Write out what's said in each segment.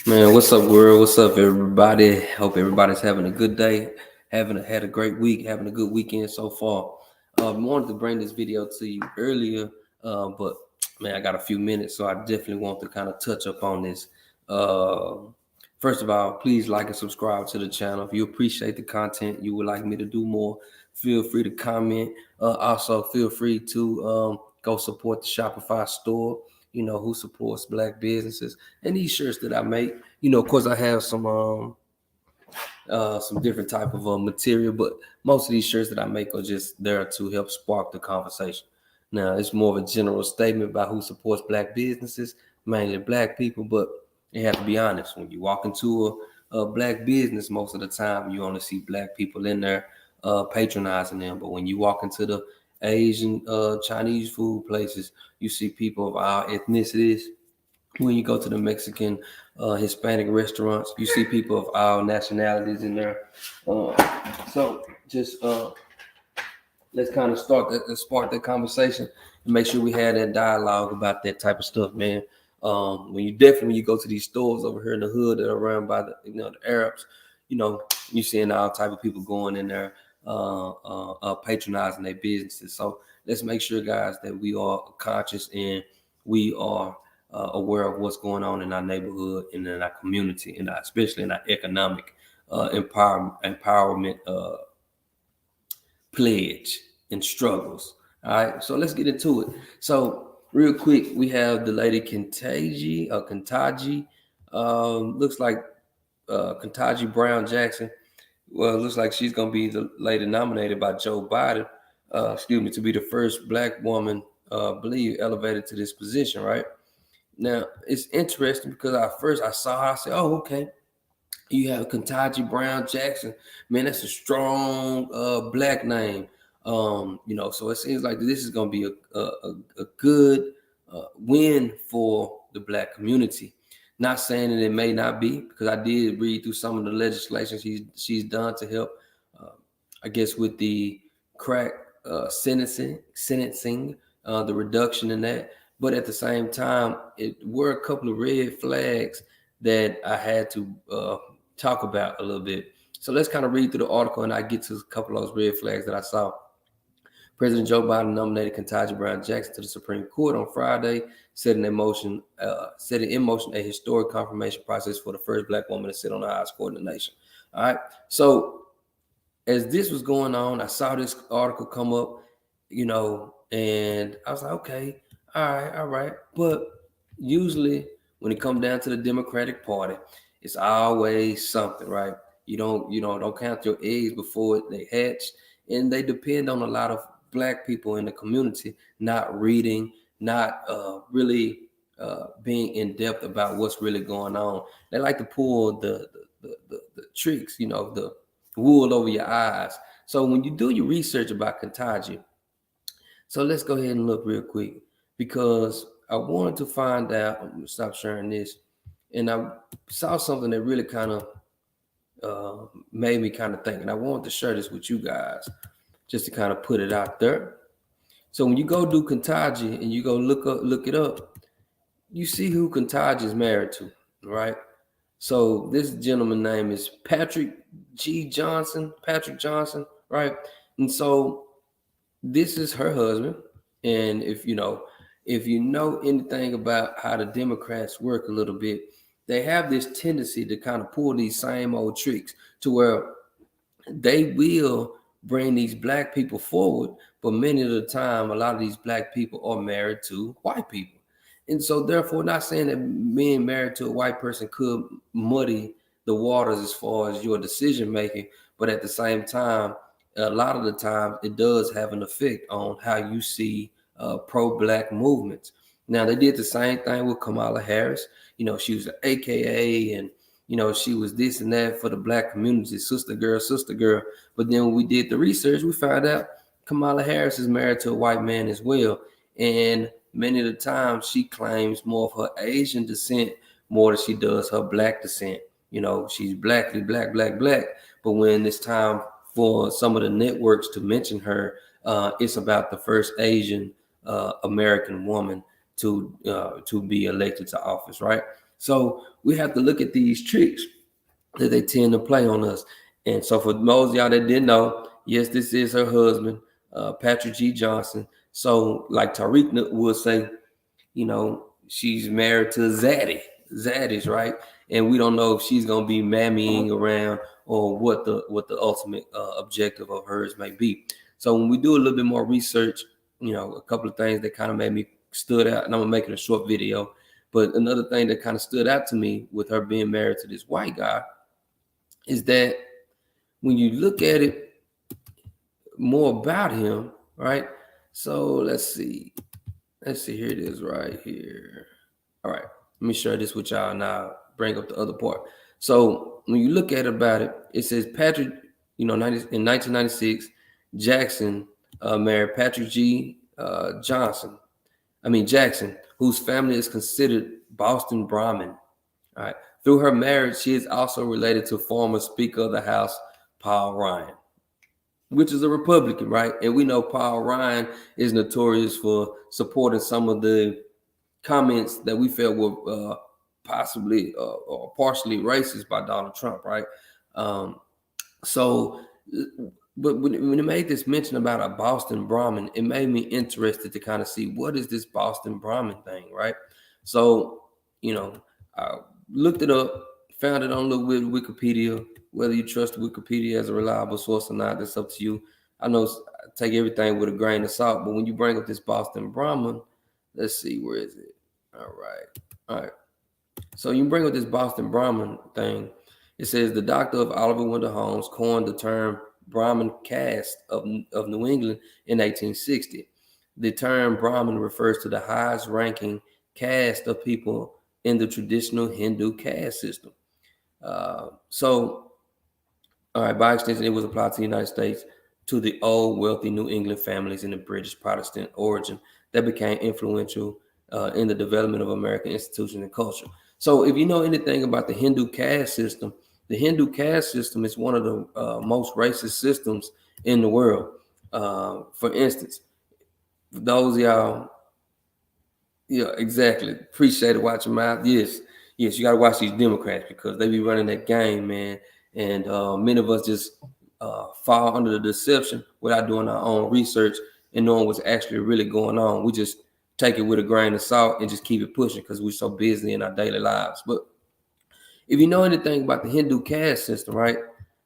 Man, what's up, world? What's up, everybody? Hope everybody's having a good day, had a great week, having a good weekend so far. Wanted to bring this video to you earlier, but man, I got a few minutes, so I definitely want to kind of touch up on this. Uh, First of all, please like and subscribe to the channel. If you appreciate the content, you would like me to do more, feel free to comment. Also, feel free to go support the Shopify store. You know, who supports black businesses and these shirts that I make. You know, of course, I have some different type of material, but most of these shirts that I make are just there to help spark the conversation. Now, it's more of a general statement about who supports black businesses, mainly black people, but you have to be honest. When you walk into a black business, most of the time you only see black people in there patronizing them. But when you walk into the Asian, Chinese food places, you see people of our ethnicities. When you go to the Mexican, Hispanic restaurants, you see people of all nationalities in there. Uh, so just let's kind of spark that conversation and make sure we have that dialogue about that type of stuff, man. When you go to these stores over here in the hood that are run by the Arabs, you seeing all type of people going in there patronizing their businesses. So let's make sure, guys, that we are conscious and we are aware of what's going on in our neighborhood and in our community, and especially in our economic empowerment pledge and struggles. All right, so let's get into it. So real quick, we have the lady Ketanji. Looks like Ketanji Brown Jackson. Well, it looks like she's going to be the lady nominated by Joe Biden, to be the first black woman, believe, elevated to this position, right? Now, it's interesting because at first I saw her, I said, oh, okay. You have Ketanji Brown Jackson. Man, that's a strong black name. So it seems like this is going to be a good win for the black community. Not saying that it may not be, because I did read through some of the legislation she's done to help, I guess, with the crack sentencing, the reduction in that. But at the same time, it were a couple of red flags that I had to talk about a little bit. So let's kind of read through the article and I get to a couple of those red flags that I saw. President Joe Biden nominated Ketanji Brown Jackson to the Supreme Court on Friday, setting in motion a historic confirmation process for the first black woman to sit on the highest court in the nation. All right. So as this was going on, I saw this article come up, and I was like, okay, all right. But usually when it comes down to the Democratic Party, it's always something, right? Don't count your eggs before they hatch. And they depend on a lot of black people in the community not reading, not really being in depth about what's really going on. They like to pull the tricks, the wool over your eyes. So when you do your research about Ketanji, so let's go ahead and look real quick, because I wanted to find out. I'm gonna stop sharing this, and I saw something that really kind of made me kind of think, and I wanted to share this with you guys, just to kind of put it out there. So when you go do Ketanji and you go look it up, you see who Ketanji is married to, right? So this gentleman name is Patrick Johnson, right? And so this is her husband. And if you know anything about how the Democrats work a little bit, they have this tendency to kind of pull these same old tricks to where they will bring these black people forward, but many of the time, a lot of these black people are married to white people. And so therefore, not saying that being married to a white person could muddy the waters as far as your decision making, but at the same time, a lot of the time it does have an effect on how you see pro-black movements. Now they did the same thing with Kamala Harris. She was an AKA, and she was this and that for the black community, sister girl. But then when we did the research, we found out Kamala Harris is married to a white man as well. And many of the times she claims more of her Asian descent more than she does her black descent. She's black. But when it's time for some of the networks to mention her, it's about the first Asian American woman to be elected to office, right? So we have to look at these tricks that they tend to play on us. And so for those of y'all that didn't know, yes, this is her husband, Patrick G. Johnson. So like Tariq would say, you know, she's married to Zaddy's, right? And we don't know if she's gonna be mammying around or what the ultimate objective of hers may be. So when we do a little bit more research, you know, a couple of things that kind of made me stood out, and I'm gonna make it a short video. But another thing that kind of stood out to me with her being married to this white guy is that when you look at it more about him, right? So let's see. Here it is right here. All right, let me share this with y'all now. Bring up the other part. So when you look at it says Patrick, you know, in 1996, Jackson married Patrick G. Jackson, whose family is considered Boston Brahmin. All right. Through her marriage, she is also related to former Speaker of the House, Paul Ryan, which is a Republican, right? And we know Paul Ryan is notorious for supporting some of the comments that we felt were possibly or partially racist by Donald Trump, right? So, but when it made this mention about a Boston Brahmin, it made me interested to kind of see what is this Boston Brahmin thing, right? So, you know, I looked it up, found it on a little bit of Wikipedia. Whether you trust Wikipedia as a reliable source or not, that's up to you. I know take everything with a grain of salt, but when you bring up this Boston Brahmin, let's see, where is it? All right. So you bring up this Boston Brahmin thing. It says the doctor of Oliver Wendell Holmes coined the term Brahmin caste of New England in 1860. The term Brahmin refers to the highest ranking caste of people in the traditional Hindu caste system. All right, by extension, it was applied to the United States to the old wealthy New England families in the British Protestant origin that became influential in the development of American institutions and culture. So if you know anything about the Hindu caste system is one of the most racist systems in the world. For instance, for those of y'all, yeah, exactly. Appreciate it. Watch your mouth. Yes, you got to watch these Democrats because they be running that game, man. And many of us just fall under the deception without doing our own research and knowing what's actually really going on. We just take it with a grain of salt and just keep it pushing because we're so busy in our daily lives. But if you know anything about the Hindu caste system, right?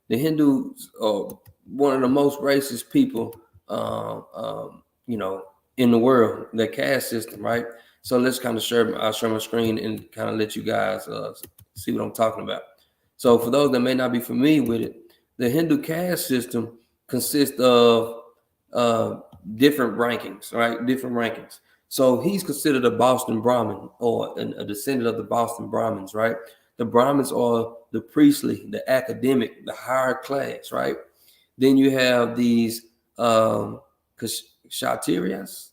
The Hindus are one of the most racist people, you know, in the world. The caste system, right? So let's kind of share my screen and kind of let you guys see what I'm talking about. So for those that may not be familiar with it, the Hindu caste system consists of different rankings, right? Different rankings. So he's considered a Boston Brahmin or a descendant of the Boston Brahmins, right? The Brahmins are the priestly, the academic, the higher class, right? Then you have these Kshatriyas,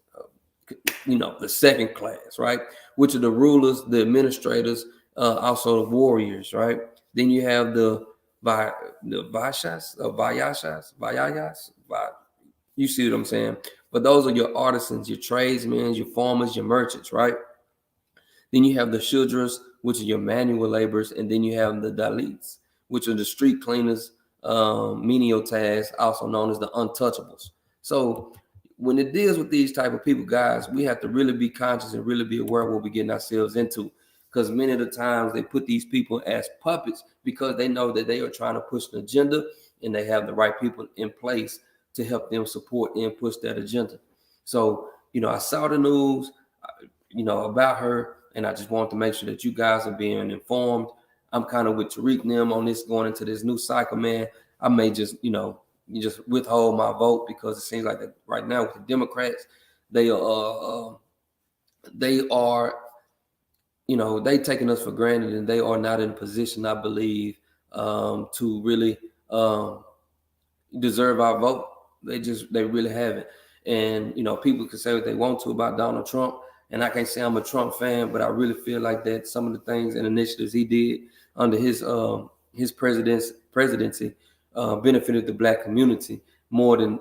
you know, the second class, right? Which are the rulers, the administrators, also the warriors, right? Then you have the Vayashas, you see what I'm saying? But those are your artisans, your tradesmen, your farmers, your merchants, right? Then you have the Shudras, which are your manual laborers, and then you have the Dalits, which are the street cleaners, menial tasks, also known as the untouchables. So when it deals with these type of people, guys, we have to really be conscious and really be aware of what we're getting ourselves into. Because many of the times they put these people as puppets because they know that they are trying to push an agenda and they have the right people in place to help them support and push that agenda. So, you know, I saw the news, you know, about her, and I just want to make sure that you guys are being informed. I'm kind of with Tariq and them on this going into this new cycle, man. I may just, you know, just withhold my vote because it seems like that right now with the Democrats, they are, you know, they taking us for granted, and they are not in a position, I believe, to really deserve our vote. They really haven't. And you know, people can say what they want to about Donald Trump, and I can't say I'm a Trump fan, but I really feel like that some of the things and initiatives he did under his presidency benefited the Black community more than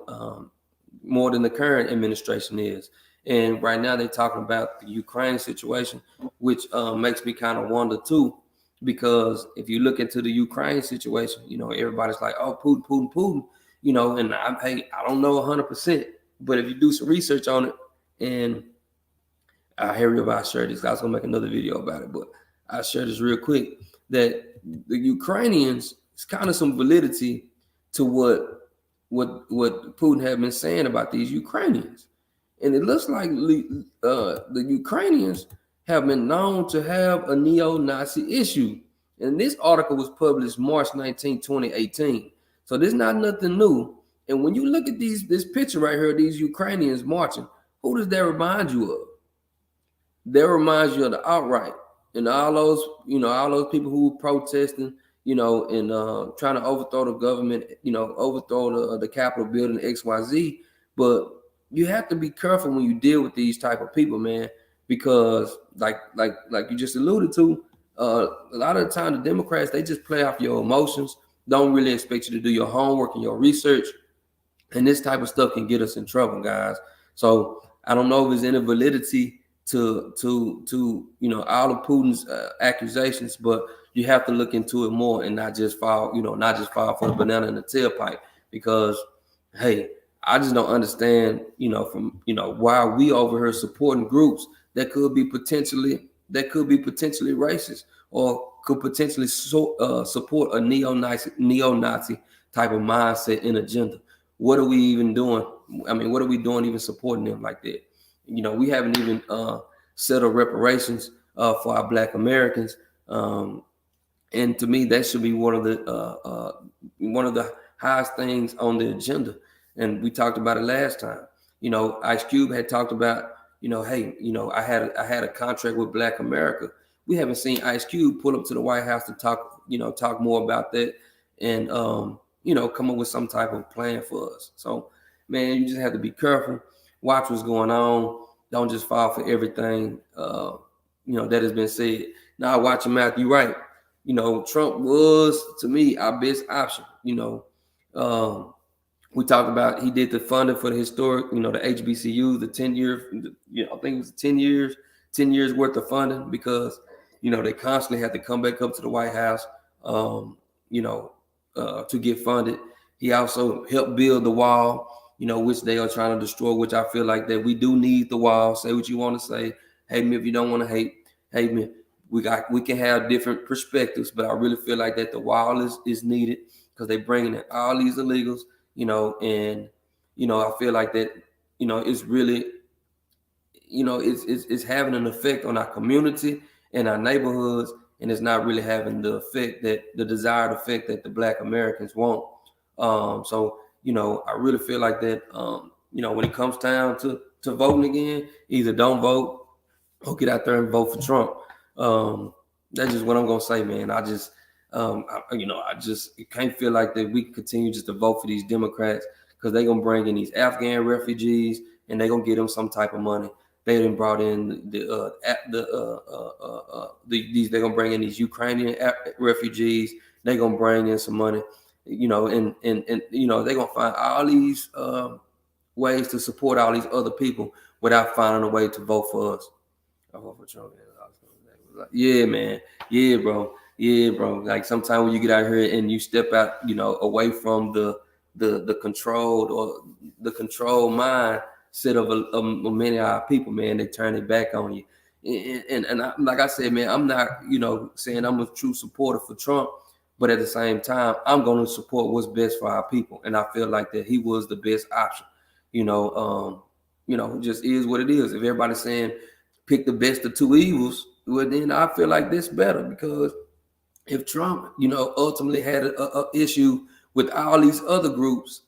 the current administration is. And right now they're talking about the Ukraine situation, which makes me kind of wonder too, because if you look into the Ukraine situation, everybody's like, oh, Putin, Putin, Putin, and I don't know 100%, but if you do some research on it, and I hear you about share this, I was gonna make another video about it, but I'll share this real quick, that the Ukrainians, it's kind of some validity to what Putin had been saying about these Ukrainians. And it looks like the Ukrainians have been known to have a neo-Nazi issue. And this article was published March 19, 2018. So this is not nothing new. And when you look at this picture right here, these Ukrainians marching, who does that remind you of? That reminds you of the alt-right and all those people who were protesting, and trying to overthrow the government, overthrow the Capitol building, XYZ. But you have to be careful when you deal with these type of people, man, because like you just alluded to, a lot of the time the Democrats, they just play off your emotions, don't really expect you to do your homework and your research, and this type of stuff can get us in trouble, guys. So I don't know if there's any validity to all of Putin's accusations, but you have to look into it more and not just fall for the banana in the tailpipe, because hey, I just don't understand, why we over here supporting groups that could be potentially racist, or could potentially support a neo-Nazi type of mindset and agenda. What are we even doing? I mean, what are we doing even supporting them like that? We haven't even settled reparations for our Black Americans, and to me, that should be one of the highest things on the agenda. And we talked about it last time. Ice Cube had talked about, hey, I had a contract with Black America. We haven't seen Ice Cube pull up to the White House to talk more about that, and come up with some type of plan for us. So, man, you just have to be careful. Watch what's going on. Don't just fall for everything, that has been said. Now, watch your mouth. You're right. Trump was, to me, our best option. We talked about, he did the funding for the historic, the HBCU, the 10-year, I think it was 10 years worth of funding, because, they constantly had to come back up to the White House, to get funded. He also helped build the wall, which they are trying to destroy, which I feel like that we do need the wall. Say what you want to say. Hate me if you don't want to hate me. We can have different perspectives, but I really feel like that the wall is needed, because they're bringing in all these illegals, and, I feel like that, it's really, it's having an effect on our community and our neighborhoods, and it's not really having the desired effect that the Black Americans want. So, I really feel like that, when it comes down to voting again, either don't vote or get out there and vote for Trump. That's just what I'm gonna say, man. I just can't feel like that we can continue just to vote for these Democrats, because they're gonna bring in these Afghan refugees and they're gonna get them some type of money. They done brought in they're gonna bring in these Ukrainian refugees. They're gonna bring in some money, and they're gonna find all these ways to support all these other people without finding a way to vote for us. I vote for Trump. Yeah, man. Yeah, bro. Like sometimes when you get out here and you step out, away from the controlled or the controlled mindset of many of our people, man, they turn it back on you. And like I said, man, I'm not, saying I'm a true supporter for Trump, but at the same time, I'm going to support what's best for our people. And I feel like that he was the best option. It just is what it is. If everybody's saying pick the best of two evils, well, then I feel like this better, because if Trump, ultimately had a issue with all these other groups,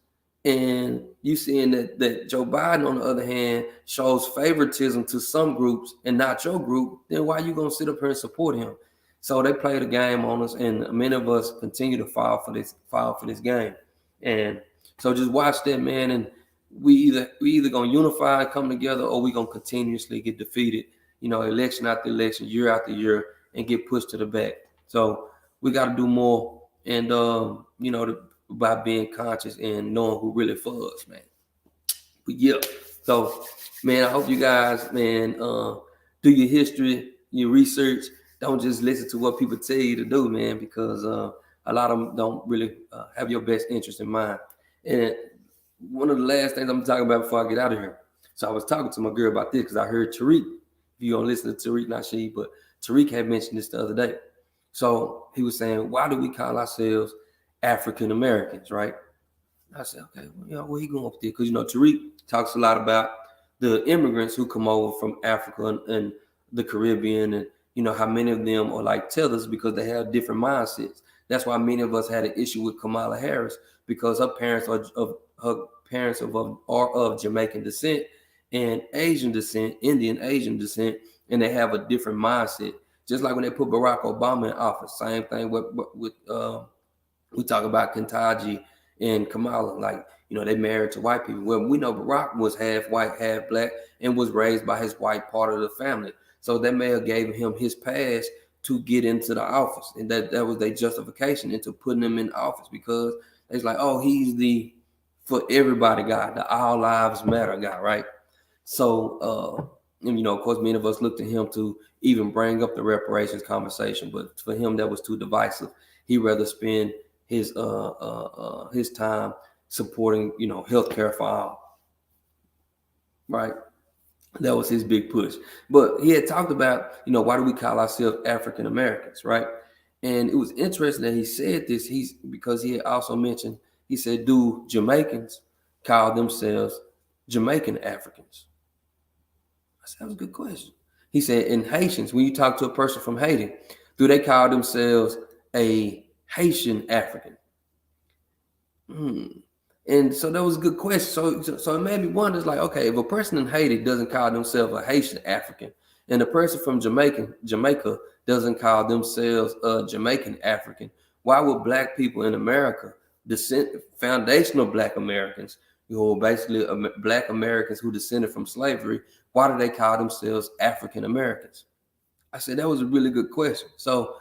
and you seeing that Joe Biden, on the other hand, shows favoritism to some groups and not your group, then why you gonna sit up here and support him? So they play the game on us, and many of us continue to fall for this game. And so just watch that, man. And we either gonna unify and come together, or we gonna continuously get defeated, election after election, year after year, and get pushed to the back. So we got to do more, and by being conscious and knowing who really for us, man. But yeah, So, man, I hope you guys, man, do your history, your research. Don't just listen to what people tell you to do, man, because a lot of them don't really have your best interest in mind. And one of the last things I'm talking about before I get out of here. So I was talking to my girl about this because I heard Tariq. If you don't listen to Tariq Nasheed, but Tariq had mentioned this the other day. So he was saying, why do we call ourselves African Americans, right? I said, okay, well, where he going up there? Because, Tariq talks a lot about the immigrants who come over from Africa and the Caribbean, and, how many of them are like tethers because they have different mindsets. That's why many of us had an issue with Kamala Harris, because her parents are of Jamaican descent and Asian descent, Indian Asian descent, and they have a different mindset. Just like when they put Barack Obama in office, same thing with we talk about Kentaji and Kamala, like, they married to white people. Well, we know Barack was half white, half black, and was raised by his white part of the family. So that may have gave him his pass to get into the office, and that was their justification into putting him in office, because it's like, oh, he's the for everybody guy, the all lives matter guy, right? So, and, of course, many of us looked to him to even bring up the reparations conversation, but for him, that was too divisive. He'd rather spend his time supporting, healthcare for all, right? That was his big push. But he had talked about, why do we call ourselves African Americans, right? And it was interesting that he said this. Because he had also mentioned, he said, do Jamaicans call themselves Jamaican Africans? I said, that was a good question. He said, in Haitians, when you talk to a person from Haiti, do they call themselves a Haitian African? And so that was a good question. So it made me wonder, it's like, okay, if a person in Haiti doesn't call themselves a Haitian African, and a person from Jamaica doesn't call themselves a Jamaican African, why would black people in America, foundational black Americans, who are basically black Americans who descended from slavery, why do they call themselves African Americans? I said, that was a really good question. So,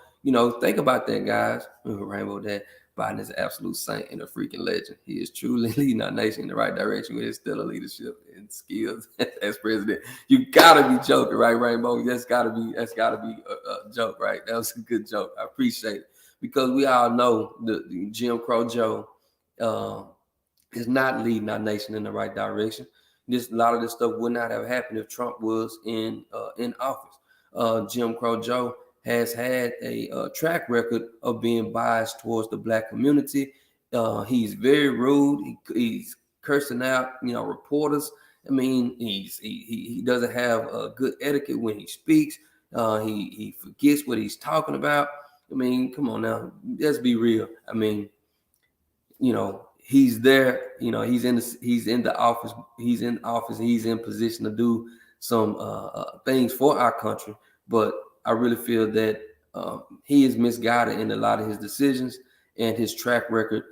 think about that, guys. Rainbow Dad, Biden is an absolute saint and a freaking legend. He is truly leading our nation in the right direction with his stellar leadership and skills as president. You gotta be joking, right, Rainbow? That's gotta be a joke, right? That was a good joke. I appreciate it, because we all know the Jim Crow Joe is not leading our nation in the right direction. A lot of this stuff would not have happened if Trump was in office. Jim Crow Joe has had a track record of being biased towards the black community. He's very rude. He's cursing out, reporters. I mean, he doesn't have a good etiquette when he speaks. He forgets what he's talking about. I mean, come on now, let's be real. I mean, he's there. He's in the office. He's in office. He's in position to do some things for our country. But I really feel that he is misguided in a lot of his decisions, and his track record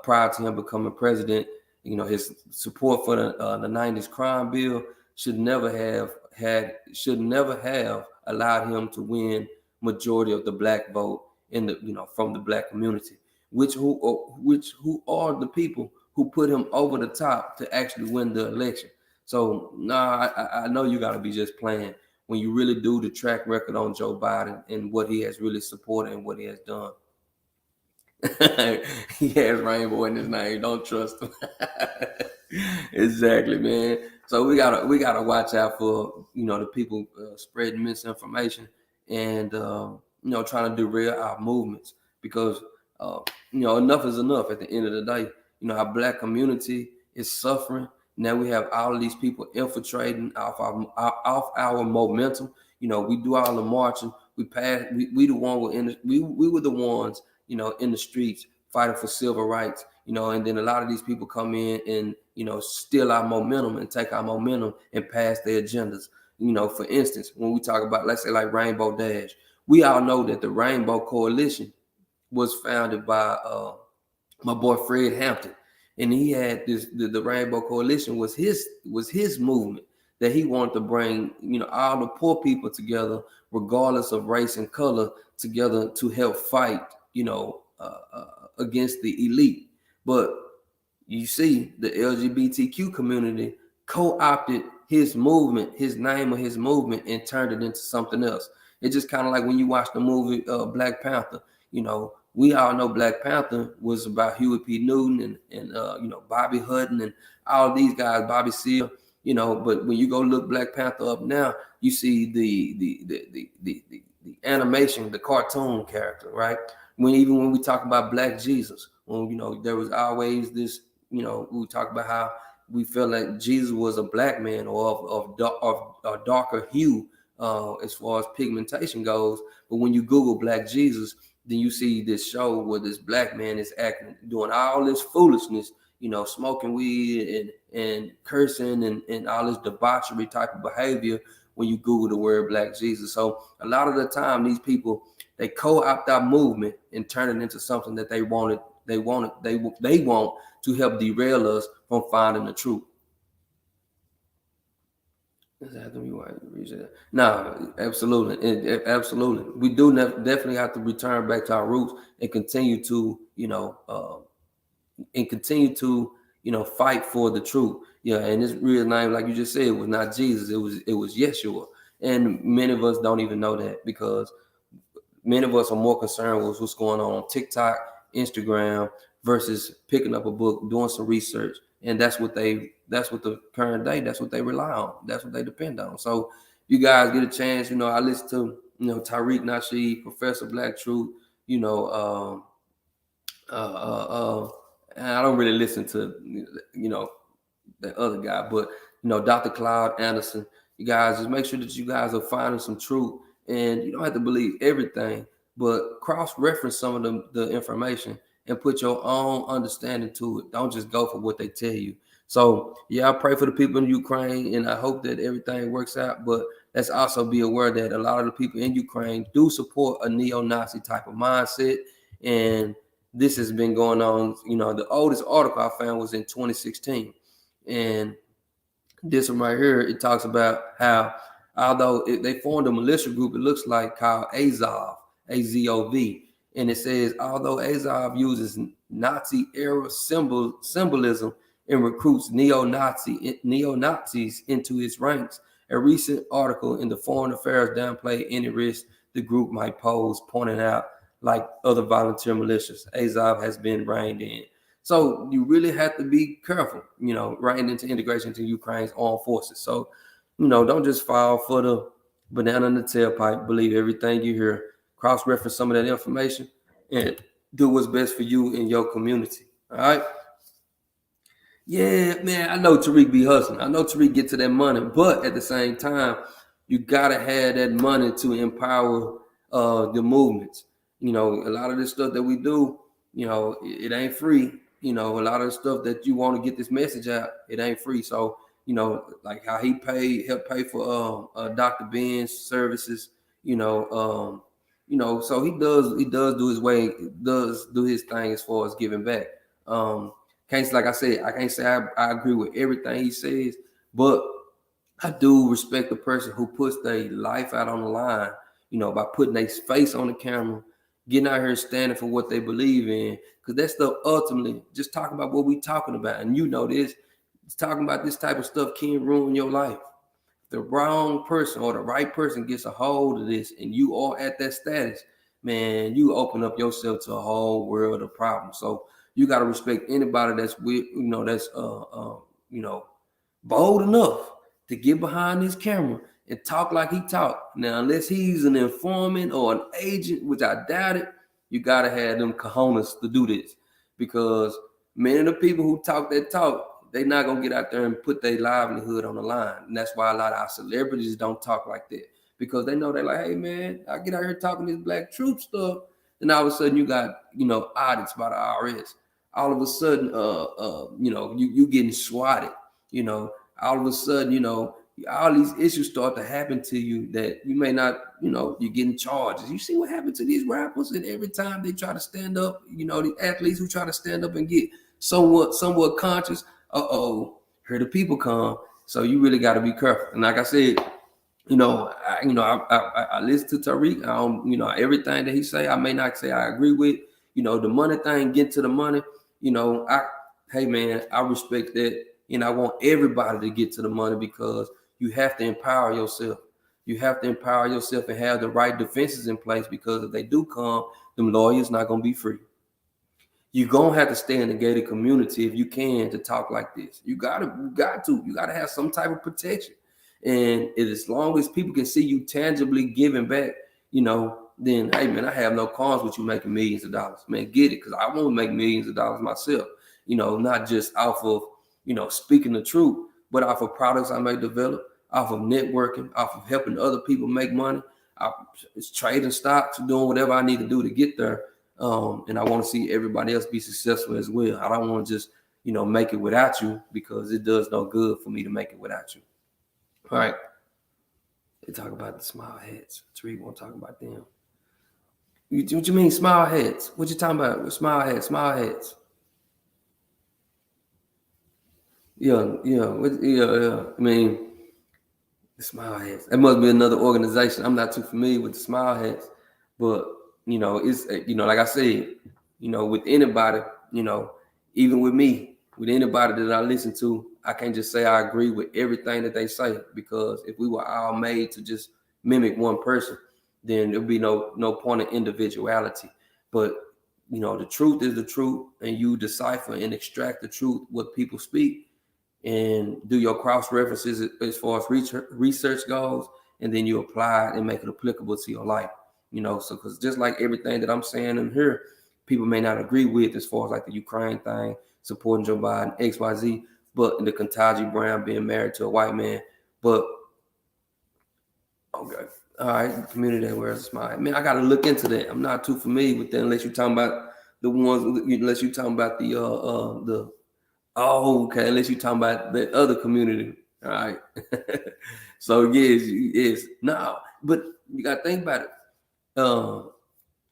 prior to him becoming president. His support for the '90s crime bill should never have allowed him to win majority of the black vote from the black community, who are the people who put him over the top to actually win the election. So I know you got to be just playing when you really do the track record on Joe Biden and what he has really supported and what he has done. He has rainbow in his name. Don't trust him. Exactly, man. So we gotta watch out for the people spreading misinformation and trying to derail our movements, because enough is enough. At the end of the day, our black community is suffering. Now we have all of these people infiltrating off our momentum. We do all the marching. We the one we were the ones in the streets fighting for civil rights. And then a lot of these people come in and steal our momentum and take our momentum and pass their agendas. For instance, when we talk about, let's say, like Rainbow Dash, we all know that the Rainbow Coalition was founded by my boy Fred Hampton, and he had the Rainbow Coalition was his movement that he wanted to bring all the poor people together, regardless of race and color, together to help fight against the elite. But you see, the LGBTQ community co-opted his movement, his name of his movement, and turned it into something else. It's just kind of like when you watch the movie Black Panther. You know, we all know Black Panther was about Huey P. Newton and Bobby Hutton and all these guys, Bobby Seale. You know, but when you go look Black Panther up now, you see the animation, the cartoon character, right? When we talk about Black Jesus, when there was always this, we talk about how we felt like Jesus was a black man or of a darker hue as far as pigmentation goes. But when you Google Black Jesus, then you see this show where this black man is acting, doing all this foolishness, smoking weed and cursing and all this debauchery type of behavior when you Google the word Black Jesus. So a lot of the time, these people, they co-opt our movement and turn it into something that they want to help derail us from finding the truth. No, absolutely, absolutely. We do definitely have to return back to our roots and continue to, fight for the truth. Yeah, and his real name, like you just said, was not Jesus. It was Yeshua, and many of us don't even know that because many of us are more concerned with what's going on TikTok, Instagram, versus picking up a book, doing some research. And that's what the current day, that's what they rely on. That's what they depend on. So you guys get a chance, I listen to, Tariq Nasheed, Professor Black Truth, and I don't really listen to, the other guy, but, Dr. Cloud Anderson. You guys just make sure that you guys are finding some truth. And you don't have to believe everything, but cross-reference some of the information and put your own understanding to it. Don't just go for what they tell you. So, yeah, I pray for the people in Ukraine, and I hope that everything works out. But let's also be aware that a lot of the people in Ukraine do support a neo-Nazi type of mindset. And this has been going on. The oldest article I found was in 2016. And this one right here, it talks about how although they formed a militia group, it looks like called Azov, AZOV. And it says, although Azov uses Nazi-era symbolism and recruits neo-Nazis into its ranks, a recent article in the Foreign Affairs downplayed any risk the group might pose, pointing out, like other volunteer militias, Azov has been reined in. So you really have to be careful, right into integration into Ukraine's armed forces. So, don't just fall for the banana in the tailpipe, believe everything you hear, cross-reference some of that information, and do what's best for you and your community. All right? Yeah, man, I know Tariq be hustling. I know Tariq get to that money, but at the same time, you got to have that money to empower the movements. A lot of this stuff that we do, it ain't free. A lot of the stuff that you want to get this message out, it ain't free. So, like how he helped pay for Dr. Ben's services, so he does do his thing as far as giving back. Like I said, I can't say I agree with everything he says, but I do respect the person who puts their life out on the line, by putting their face on the camera, getting out here and standing for what they believe in. Because that stuff ultimately, just talking about what we talking about, and this, talking about this type of stuff can ruin your life. The wrong person or the right person gets a hold of this and you are at that status, man, you open up yourself to a whole world of problems. So you got to respect anybody that's bold enough to get behind this camera and talk like he talk. Now, unless he's an informant or an agent, which I doubt it, you got to have them cojones to do this, because many of the people who talk that talk, they're not going to get out there and put their livelihood on the line. And that's why a lot of our celebrities don't talk like that, because they know they're like, hey, man, I get out here talking this Black Truth stuff. And all of a sudden you got, audits by the IRS. All of a sudden, you getting swatted, all of a sudden, all these issues start to happen to you that you may not, you're getting charges. You see what happened to these rappers, and every time they try to stand up, the athletes who try to stand up and get somewhat conscious, here the people come. So you really got to be careful. And like I said, I listen to Tariq. I don't, everything that he say, I may not say I agree with. The money thing, get to the money. Hey man, I respect that. And I want everybody to get to the money because you have to empower yourself. You have to empower yourself and have the right defenses in place, because if they do come, them lawyers not going to be free. You're going to have to stay in the gated community if you can to talk like this. You got to have some type of protection. And as long as people can see you tangibly giving back, then, hey, man, I have no qualms with you making millions of dollars. Man, get it, because I want to make millions of dollars myself, not just off of, speaking the truth, but off of products I may develop, off of networking, off of helping other people make money. It's trading stocks, doing whatever I need to do to get there. And I want to see everybody else be successful as well. I don't want to just, make it without you, because it does no good for me to make it without you. All right. They talk about the smile heads. Tree won't talk about them. What you mean smile heads? What you talking about? Smile heads, smile heads. Yeah. I mean, the smile heads. That must be another organization. I'm not too familiar with the smile heads, but it's like I said, with anybody, even with me, with anybody that I listen to, I can't just say I agree with everything that they say, because if we were all made to just mimic one person, then there'd be no point in individuality. But the truth is the truth, and you decipher and extract the truth, what people speak, and do your cross references as far as research goes, and then you apply it and make it applicable to your life. So because just like everything that I'm saying in here, people may not agree with, as far as like the Ukraine thing, supporting Joe Biden, XYZ, but the Ketanji Brown being married to a white man. But okay, all right, community that wears a smile. Man, I got to look into that. I'm not too familiar with that, unless you're talking about the ones, unless you're talking about the okay, unless you're talking about the other community. All right. So yes. No, but you got to think about it.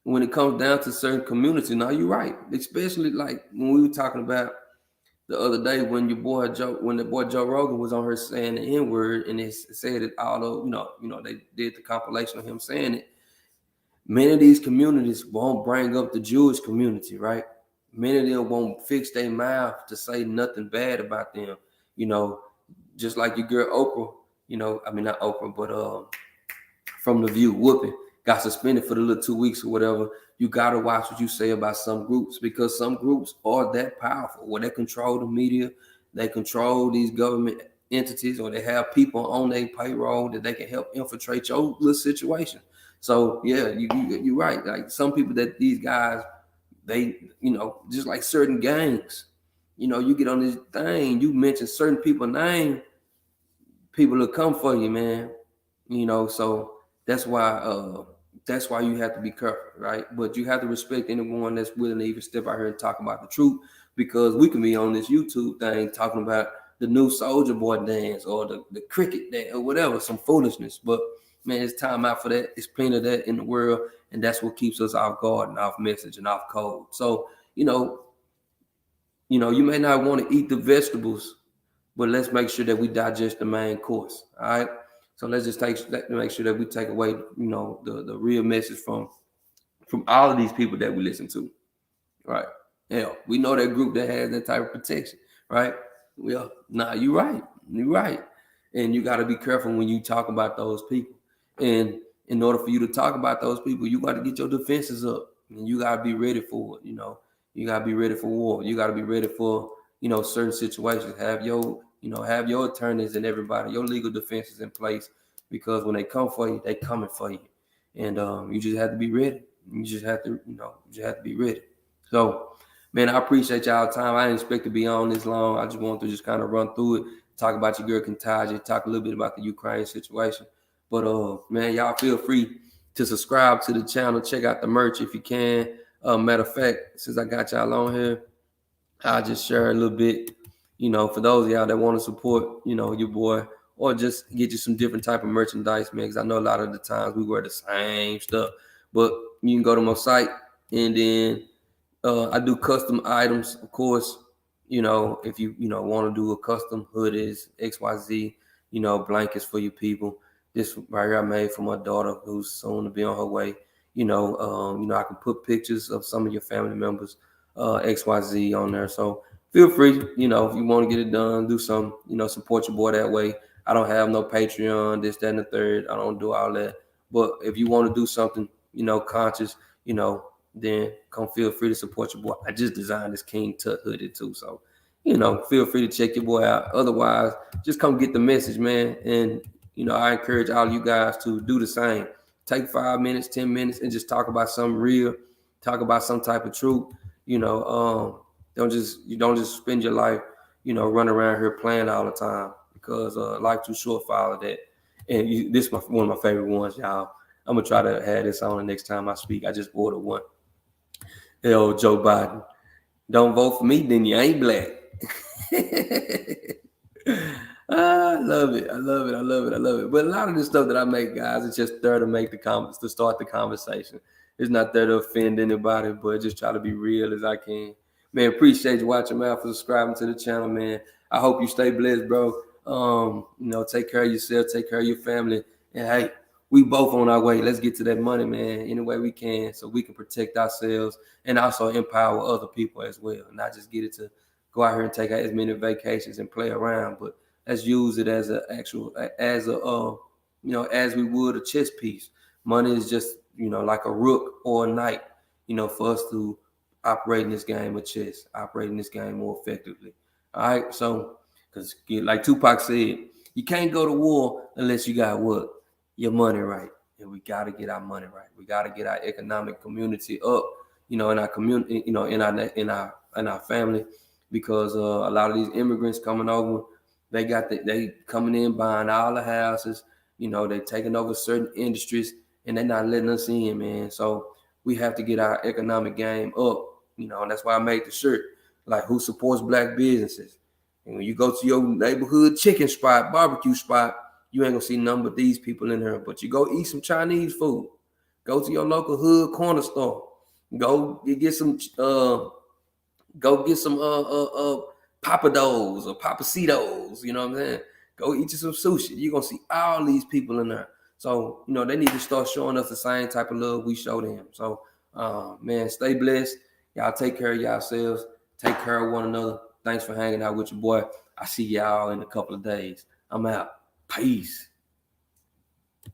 When it comes down to certain communities, now you're right. Especially like when we were talking about the other day when the boy Joe Rogan was on her saying the N-word, and it said it, although they did the compilation of him saying it. Many of these communities won't bring up the Jewish community, right? Many of them won't fix their mouth to say nothing bad about them. Just like your girl Oprah, I mean not Oprah, but from The View, Whoopi got suspended for the little 2 weeks or whatever. You got to watch what you say about some groups, because some groups are that powerful, where they control the media, they control these government entities, or they have people on their payroll that they can help infiltrate your little situation. So yeah, you're right. Like some people that these guys, they, just like certain gangs, you get on this thing, you mention certain people's name, people will come for you, man. So that's why you have to be careful, right? But you have to respect anyone that's willing to even step out here and talk about the truth, because we can be on this YouTube thing talking about the new Soulja Boy dance or the cricket dance or whatever, some foolishness. But man, it's time out for that. It's plenty of that in the world, and that's what keeps us off guard and off message and off code. So you may not want to eat the vegetables, but let's make sure that we digest the main course. All right. So let's just make sure that we take away, the real message from all of these people that we listen to. Right. Yeah. We know that group that has that type of protection. Right. Well, you're right. You're right. And you got to be careful when you talk about those people. And in order for you to talk about those people, you got to get your defenses up, and you got to be ready for it. You got to be ready for war. You got to be ready for, certain situations. Have your attorneys and everybody, your legal defenses in place, because when they come for you, they coming for you. And you just have to be ready. You just have to be ready. So, man, I appreciate y'all time. I didn't expect to be on this long. I just wanted to just kind of run through it, talk about your girl Ketanji, talk a little bit about the Ukraine situation. But man, y'all feel free to subscribe to the channel. Check out the merch if you can. Matter of fact, since I got y'all on here, I'll just share a little bit, for those of y'all that want to support, your boy, or just get you some different type of merchandise, man, because I know a lot of the times we wear the same stuff. But you can go to my site, and then I do custom items, of course. If you want to do a custom hoodies, XYZ, blankets for your people. This right here I made for my daughter who's soon to be on her way. I can put pictures of some of your family members, XYZ on there. So feel free, you know, if you want to get it done, do some, you know, support your boy that way. I don't have no Patreon, this, that, and the third. I don't do all that. But if you want to do something, you know, conscious, you know, then come feel free to support your boy. I just designed this King Tut hoodie too. So, you know, feel free to check your boy out. Otherwise, just come get the message, man. And, you know, I encourage all you guys to do the same. Take 5 minutes, 10 minutes, and just talk about something real, talk about some type of truth, you know. You don't just spend your life, you know, running around here playing all the time because life too short for all of that. And this is one of my favorite ones, y'all. I'm gonna try to have this on the next time I speak. I just ordered one. Hey, old Joe Biden, don't vote for me, then you ain't black. I love it. I love it. I love it. I love it. But a lot of this stuff that I make, guys, it's just there to make the comments, to start the conversation. It's not there to offend anybody, but just try to be real as I can. Man, appreciate you watching, man, for subscribing to the channel, man. I hope you stay blessed, bro. You know, take care of yourself, take care of your family. And hey, we both on our way. Let's get to that money, man, any way we can so we can protect ourselves and also empower other people as well. Not just get it to go out here and take out as many vacations and play around, but let's use it as you know, as we would a chess piece. Money is just, you know, like a rook or a knight, you know, for us to operate in this game of chess, operate in this game more effectively. All right, so because like Tupac said, you can't go to war unless you got what? Your money right. And we got to get our money right. We got to get our economic community up, you know, in our community, you know, in our family, because a lot of these immigrants coming over, they coming in buying all the houses, you know, they taking over certain industries and they're not letting us in, man. So we have to get our economic game up, you know, and that's why I made the shirt. Like, who supports black businesses? And when you go to your neighborhood chicken spot, barbecue spot, you ain't gonna see none but these people in here. But you go eat some Chinese food, go to your local hood corner store, go get some papados or papacitos, you know what I'm saying? Go eat you some sushi. You're gonna see all these people in there. So, you know, they need to start showing us the same type of love we show them. So, man, stay blessed. Y'all take care of yourselves. Take care of one another. Thanks for hanging out with your boy. I see y'all in a couple of days. I'm out. Peace.